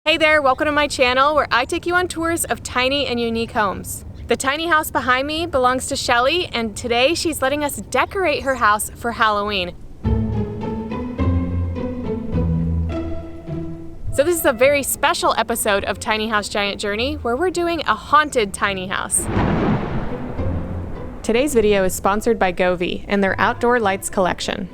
Hey there, welcome to my channel where I take you on tours of tiny and unique homes. The tiny house behind me belongs to Shelly, and today she's letting us decorate her house for Halloween. So this is a very special episode of Tiny House Giant Journey where we're doing a haunted tiny house. Today's video is sponsored by Govee and their outdoor lights collection.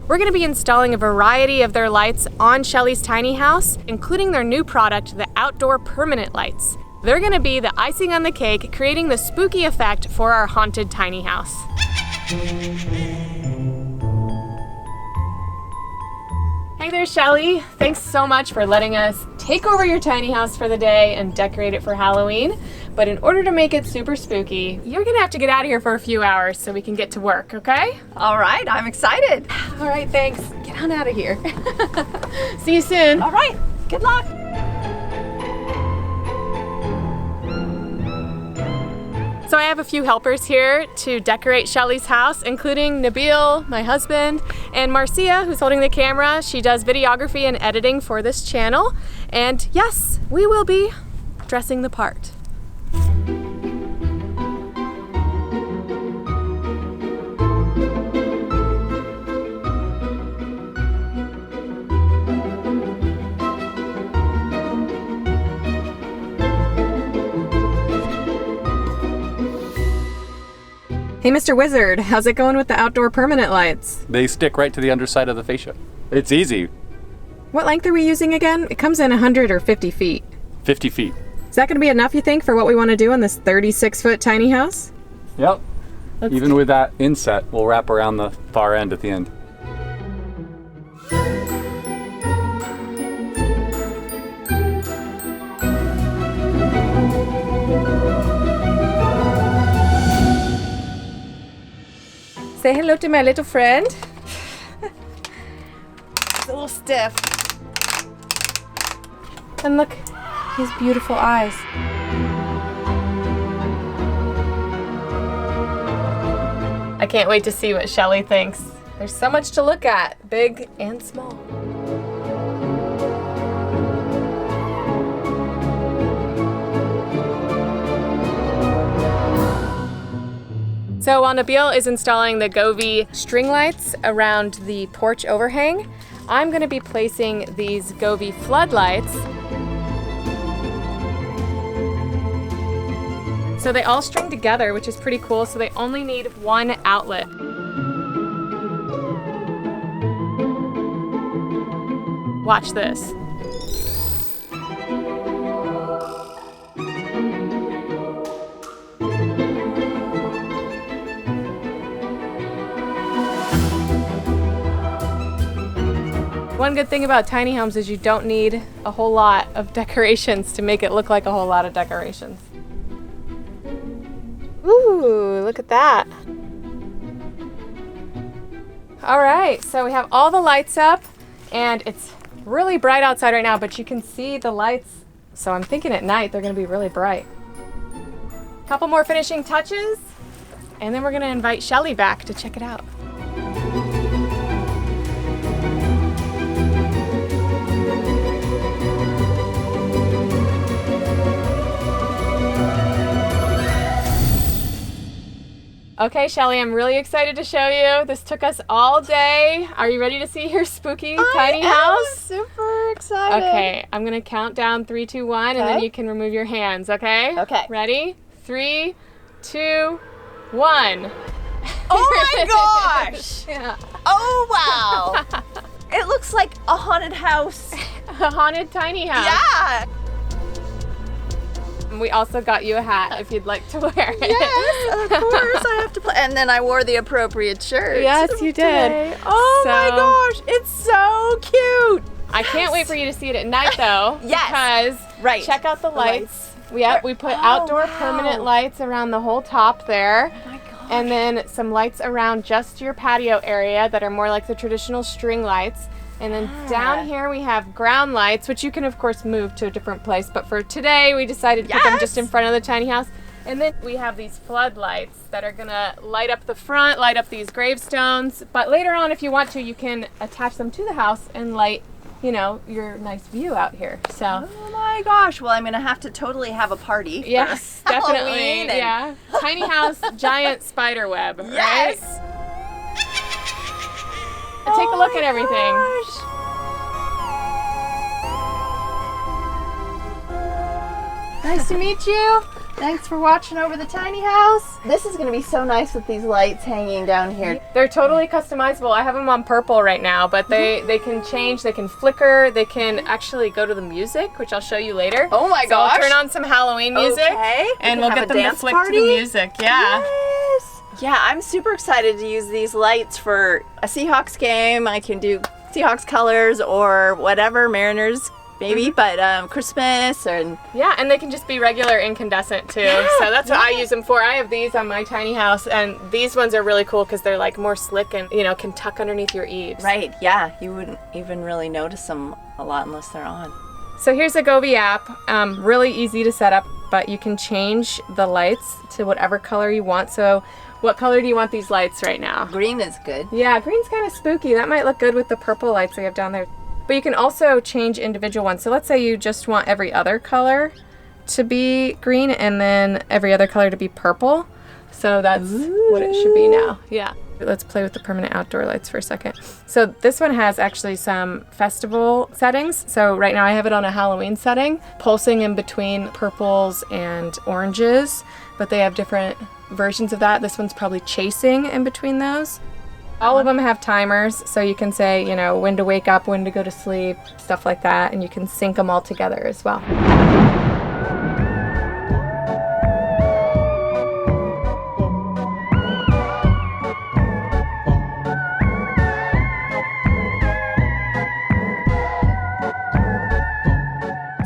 We're going to be installing a variety of their lights on Shelly's tiny house, including their new product, the outdoor permanent lights. They're going to be the icing on the cake, creating the spooky effect for our haunted tiny house. Hey there, Shelly. Thanks so much for letting us take over your tiny house for the day and decorate it for Halloween. But in order to make it super spooky, you're gonna have to get out of here for a few hours so we can get to work, okay? All right, I'm excited. All right, thanks. Get on out of here. See you soon. All right, good luck. So I have a few helpers here to decorate Shelly's house, including Nabil, my husband, and Marcia, who's holding the camera. She does videography and editing for this channel. And yes, we will be dressing the part. Hey, Mr. Wizard, how's it going with the outdoor permanent lights? They stick right to the underside of the fascia. It's easy. What length are we using again? It comes in 100 or 50 feet. 50 feet. Is that going to be enough, you think, for what we want to do in this 36-foot tiny house? Yep. Even with that inset, we'll wrap around the far end at the end. Say hello to my little friend. It's a little stiff. And look, his beautiful eyes. I can't wait to see what Shelly thinks. There's so much to look at, big and small. So while Nabil is installing the Govee string lights around the porch overhang, I'm going to be placing these Govee floodlights. So they all string together, which is pretty cool, so they only need one outlet. Watch this. One good thing about tiny homes is you don't need a whole lot of decorations to make it look like a whole lot of decorations. Ooh, look at that. All right, so we have all the lights up and it's really bright outside right now, but you can see the lights. So I'm thinking at night they're gonna be really bright. Couple more finishing touches and then we're gonna invite Shelly back to check it out. Okay, Shelly, I'm really excited to show you. This took us all day. Are you ready to see your spooky tiny house? I'm super excited. Okay, I'm gonna count down 3, 2, 1, and then you can remove your hands, okay? Okay. Ready? 3, 2, 1. Oh my gosh! Yeah. Oh wow! It looks like a haunted house. A haunted tiny house. Yeah. We also got you a hat if you'd like to wear it. Yes, of course I have to play. And then I wore the appropriate shirt. Yes, you did. Today. Oh my gosh, it's so cute. I can't wait for you to see it at night though. Yes. Because check out the lights. We put outdoor permanent lights around the whole top there. Oh my gosh. And then some lights around just your patio area that are more like the traditional string lights. And then down here we have ground lights, which you can of course move to a different place. But for today, we decided to put them just in front of the tiny house. And then we have these floodlights that are gonna light up the front, light up these gravestones. But later on, if you want to, you can attach them to the house and light you know, your nice view out here. So. Oh my gosh! Well, I'm gonna have to totally have a party. Yes, for definitely. Halloween and- Yeah. Tiny house, giant spider web. Yes. Right? Take a look at everything. Gosh. Nice to meet you. Thanks for watching over the tiny house. This is going to be so nice with these lights hanging down here. They're totally customizable. I have them on purple right now, but they can change, they can flicker, they can actually go to the music, which I'll show you later. Oh my So gosh. I'll turn on some Halloween music, Okay. and We we'll can get have a them to dance flick party? to the music. Yeah. Yes. Yeah, I'm super excited to use these lights for a Seahawks game. I can do Seahawks colors or whatever, Mariners maybe, but Christmas and Yeah, and they can just be regular incandescent too. So that's what I use them for. I have these on my tiny house, and these ones are really cool because they're like more slick and, you know, can tuck underneath your eaves. right, yeah, you wouldn't even really notice them a lot unless they're on. So here's the Govee app. Really easy to set up, but you can change the lights to whatever color you want. So what color do you want these lights right now? Green is good. Yeah, green's kind of spooky. That might look good with the purple lights we have down there. But you can also change individual ones. So let's say you just want every other color to be green and then every other color to be purple. So that's what it should be now. Yeah. Let's play with the permanent outdoor lights for a second. So this one has actually some festival settings. So right now I have it on a Halloween setting, pulsing in between purples and oranges, but they have different versions of that. This one's probably chasing in between those. All of them have timers, so you can say, you know, when to wake up, when to go to sleep, stuff like that, and you can sync them all together as well.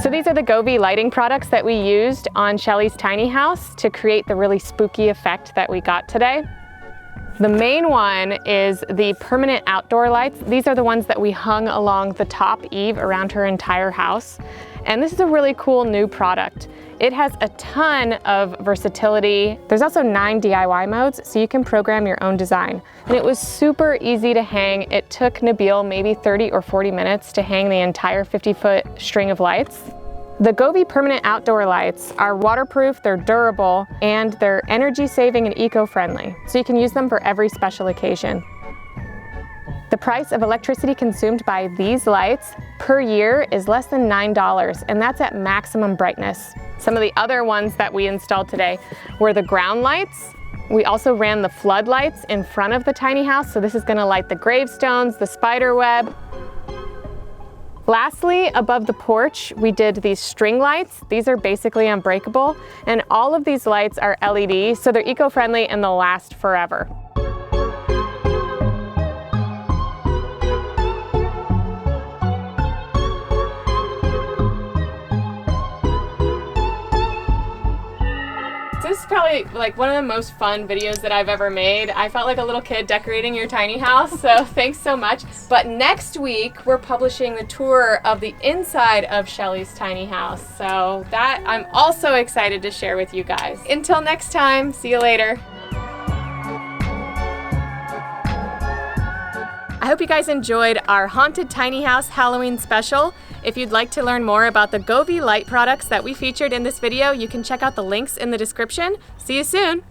So these are the Govee lighting products that we used on Shelly's tiny house to create the really spooky effect that we got today. The main one is the permanent outdoor lights. These are the ones that we hung along the top eave around her entire house. And this is a really cool new product. It has a ton of versatility. There's also 9 DIY modes, so you can program your own design. And it was super easy to hang. It took Nabil maybe 30 or 40 minutes to hang the entire 50-foot string of lights. The Govee permanent outdoor lights are waterproof, they're durable, and they're energy saving and eco-friendly. So you can use them for every special occasion. The price of electricity consumed by these lights per year is less than $9, and that's at maximum brightness. Some of the other ones that we installed today were the ground lights. We also ran the floodlights in front of the tiny house, so this is gonna light the gravestones, the spider web. Lastly, above the porch, we did these string lights. These are basically unbreakable, and all of these lights are LED, so they're eco-friendly and they'll last forever. This is probably like one of the most fun videos that I've ever made. I felt like a little kid decorating your tiny house, so thanks so much. But next week, we're publishing the tour of the inside of Shelly's tiny house. So that I'm also excited to share with you guys. Until next time, see you later. I hope you guys enjoyed our Haunted Tiny House Halloween special. If you'd like to learn more about the Govee light products that we featured in this video, you can check out the links in the description. See you soon!